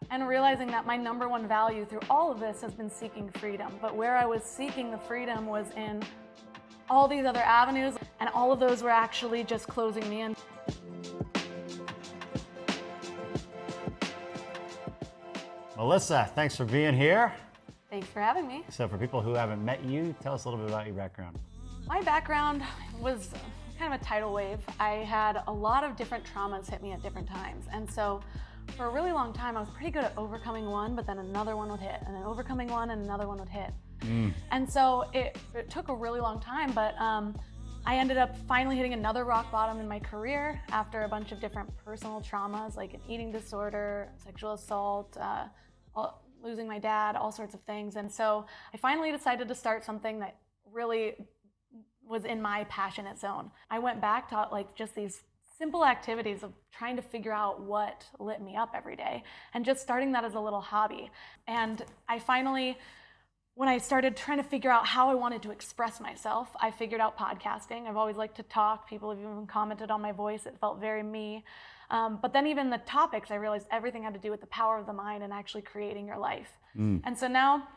and realizing that my number one value through all of this has been seeking freedom. But where I was seeking the freedom was in all these other avenues, and all of those were actually just closing me in. Melissa, thanks for being here. Thanks for having me. So for people who haven't met you, tell us a little bit about your background. My background was kind of a tidal wave. I had a lot of different traumas hit me at different times. And so for a really long time, I was pretty good at overcoming one, but then another one would hit, and then overcoming one and another one would hit. And so it took a really long time, but I ended up finally hitting another rock bottom in my career after a bunch of different personal traumas, like an eating disorder, sexual assault, losing my dad, all sorts of things. And so I finally decided to start something that really was in my passionate zone. I went back to like just these simple activities of trying to figure out what lit me up every day and just starting that as a little hobby. And I finally, when I started trying to figure out how I wanted to express myself, I figured out podcasting. I've always liked to talk. People have even commented on my voice. It felt very me. But then even the topics, I realized everything had to do with the power of the mind and actually creating your life. And so now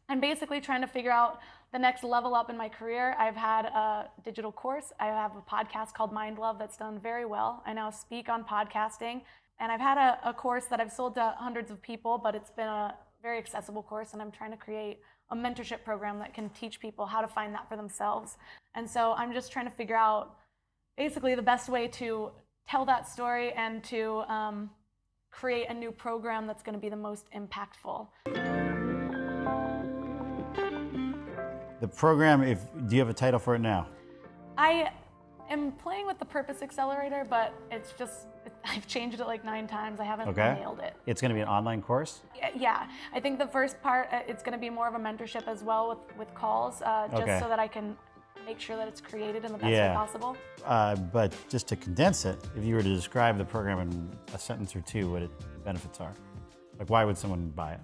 I'm basically trying to figure out the next level up in my career. I've had a digital course. I have a podcast called Mind Love that's done very well. I now speak on podcasting. And I've had a course that I've sold to hundreds of people, but it's been a very accessible course. And I'm trying to create a mentorship program that can teach people how to find that for themselves. And so I'm just trying to figure out basically the best way to tell that story and to create a new program that's going to be the most impactful. The program, do you have a title for it now? I am playing with the Purpose Accelerator, but I've changed it like 9 times. I haven't nailed it. It's going to be an online course? Yeah. I think the first part, it's going to be more of a mentorship as well with calls, just so that I can make sure that it's created in the best way possible. But just to condense it, if you were to describe the program in a sentence or two, what its benefits are, like why would someone buy it?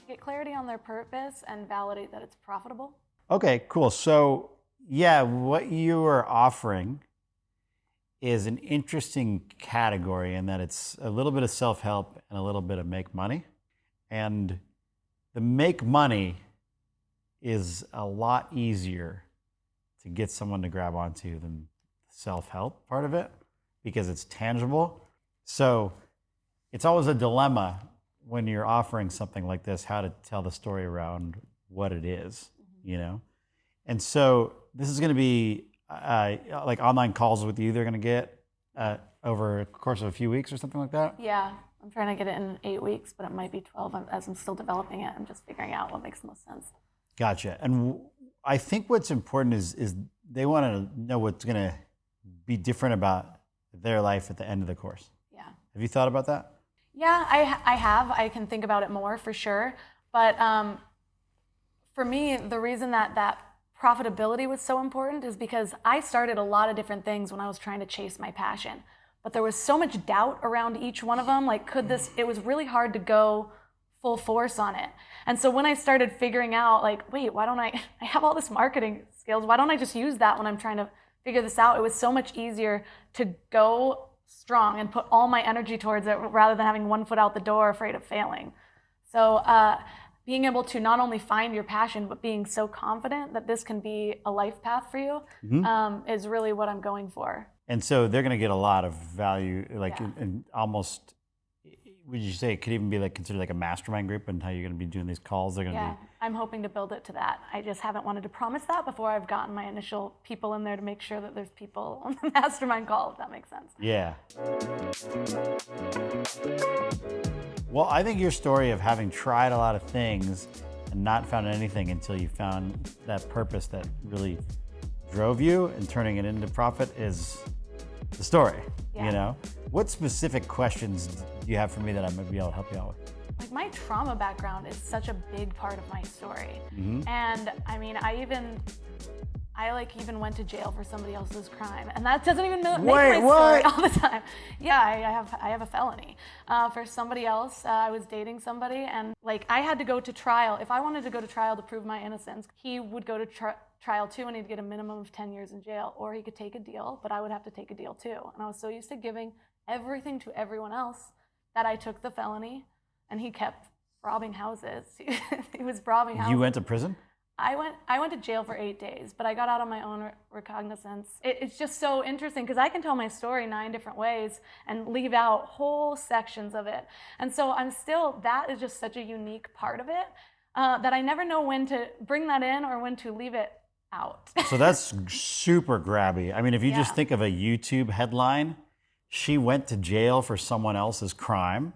Get clarity on their purpose and validate that it's profitable. Okay, cool. So yeah, what you are offering is an interesting category in that it's a little bit of self-help and a little bit of make money. And the make money is a lot easier to get someone to grab onto than the self-help part of it because it's tangible. So it's always a dilemma when you're offering something like this, how to tell the story around what it is, you know? And so this is gonna be like online calls with you they're gonna get over the course of a few weeks or something like that? Yeah, I'm trying to get it in 8 weeks, but it might be 12 as I'm still developing it. I'm just figuring out what makes the most sense. Gotcha. And I think what's important is they wanna know what's gonna be different about their life at the end of the course. Yeah. Have you thought about that? Yeah, I have. I can think about it more for sure. But for me, the reason that profitability was so important is because I started a lot of different things when I was trying to chase my passion. But there was so much doubt around each one of them. Like, it was really hard to go full force on it. And so when I started figuring out, like, wait, why don't I have all this marketing skills. Why don't I just use that when I'm trying to figure this out? It was so much easier to go strong and put all my energy towards it rather than having one foot out the door afraid of failing. So being able to not only find your passion, but being so confident that this can be a life path for you is really what I'm going for. And so they're going to get a lot of value, like in almost, would you say it could even be like considered like a mastermind group and how you're going to be doing these calls? They're going to be. I'm hoping to build it to that. I just haven't wanted to promise that before I've gotten my initial people in there to make sure that there's people on the mastermind call, if that makes sense. Yeah. Well, I think your story of having tried a lot of things and not found anything until you found that purpose that really drove you and turning it into profit is the story, you know? What specific questions do you have for me that I might be able to help you out with? Like, my trauma background is such a big part of my story. And I mean, I even went to jail for somebody else's crime, and that doesn't even make my story all the time. Yeah, I have a felony for somebody else. I was dating somebody, and like, I had to go to trial. If I wanted to go to trial to prove my innocence, he would go to trial too, and he'd get a minimum of 10 years in jail, or he could take a deal, but I would have to take a deal too. And I was so used to giving everything to everyone else that I took the felony and he kept robbing houses. He was robbing houses. You went to prison? I went to jail for 8 days, but I got out on my own recognizance. It's just so interesting because I can tell my story 9 different ways and leave out whole sections of it. And so that is just such a unique part of it that I never know when to bring that in or when to leave it out. So that's super grabby. I mean, if you just think of a YouTube headline, she went to jail for someone else's crime,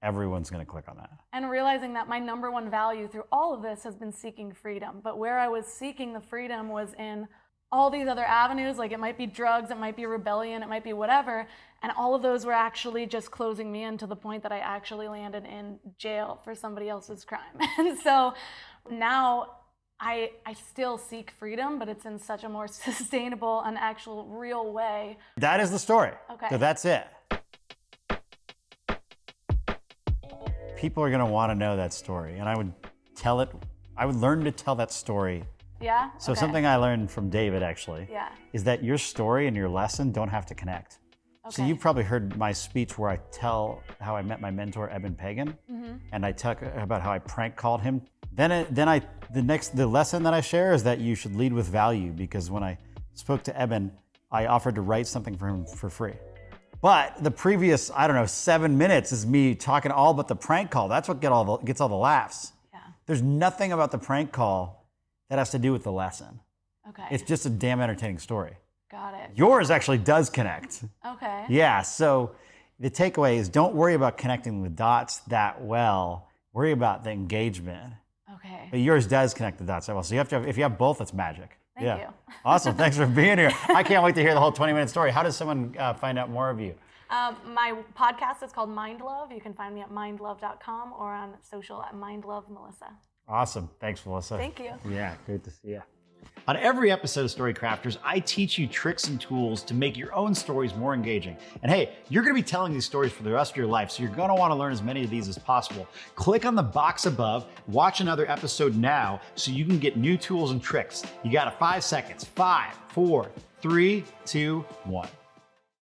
everyone's going to click on that. And realizing that my number one value through all of this has been seeking freedom. But where I was seeking the freedom was in all these other avenues, like it might be drugs, it might be rebellion, it might be whatever. And all of those were actually just closing me in to the point that I actually landed in jail for somebody else's crime. And so now I still seek freedom, but it's in such a more sustainable and actual real way. That is the story. Okay. So that's it. People are going to want to know that story, and I would learn to tell that story. Yeah? So Okay. something I learned from David, actually, is that your story and your lesson don't have to connect. So Okay. you've probably heard my speech where I tell how I met my mentor, Eben Pagan, and I talk about how I prank called him. The lesson that I share is that you should lead with value, because when I spoke to Eben, I offered to write something for him for free. But the previous, 7 minutes is me talking all about the prank call. That's what gets all the laughs. Yeah. There's nothing about the prank call that has to do with the lesson. Okay. It's just a damn entertaining story. Got it. Yours actually does connect. Okay. Yeah, so the takeaway is don't worry about connecting the dots that well. Worry about the engagement. Okay. But yours does connect the dots that well. So if you have both, it's magic. Thank you. Awesome. Thanks for being here. I can't wait to hear the whole 20-minute story. How does someone find out more of you? My podcast is called Mind Love. You can find me at mindlove.com or on social at mindlovemelissa. Awesome. Thanks, Melissa. Thank you. Yeah, great to see you. On every episode of Storycrafters, I teach you tricks and tools to make your own stories more engaging. And hey, you're going to be telling these stories for the rest of your life, so you're going to want to learn as many of these as possible. Click on the box above, watch another episode now, so you can get new tools and tricks. You got 5 seconds. 5, 4, 3, 2, 1.